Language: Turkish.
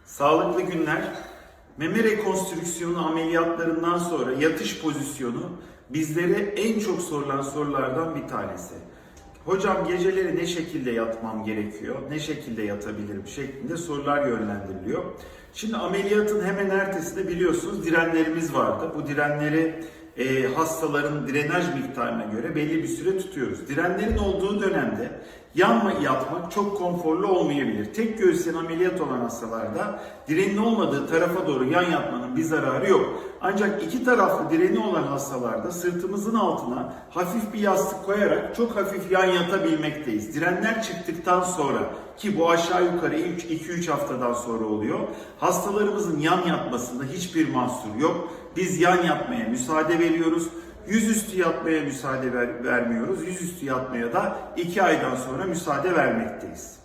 Sağlıklı günler. Meme rekonstrüksiyonu ameliyatlarından sonra yatış pozisyonu bizlere en çok sorulan sorulardan bir tanesi. Hocam geceleri ne şekilde yatmam gerekiyor, ne şekilde yatabilirim şeklinde sorular yönlendiriliyor. Şimdi ameliyatın hemen ertesinde biliyorsunuz direnlerimiz vardı. Bu direnleri hastaların drenaj miktarına göre belli bir süre tutuyoruz. Direnlerin olduğu dönemde yan yatmak çok konforlu olmayabilir. Tek göğüsten ameliyat olan hastalarda direnin olmadığı tarafa doğru yan yatmanın bir zararı yok. Ancak iki taraflı direni olan hastalarda sırtımızın altına hafif bir yastık koyarak çok hafif yan yatabilmekteyiz. Direnler çıktıktan sonra ki bu aşağı yukarı 2-3 haftadan sonra oluyor. Hastalarımızın yan yatmasında hiçbir mahsur yok. Biz yan yatmaya müsaade veriyoruz. Yüzüstü yatmaya müsaade vermiyoruz. Yüzüstü yatmaya da 2 aydan sonra müsaade vermekteyiz.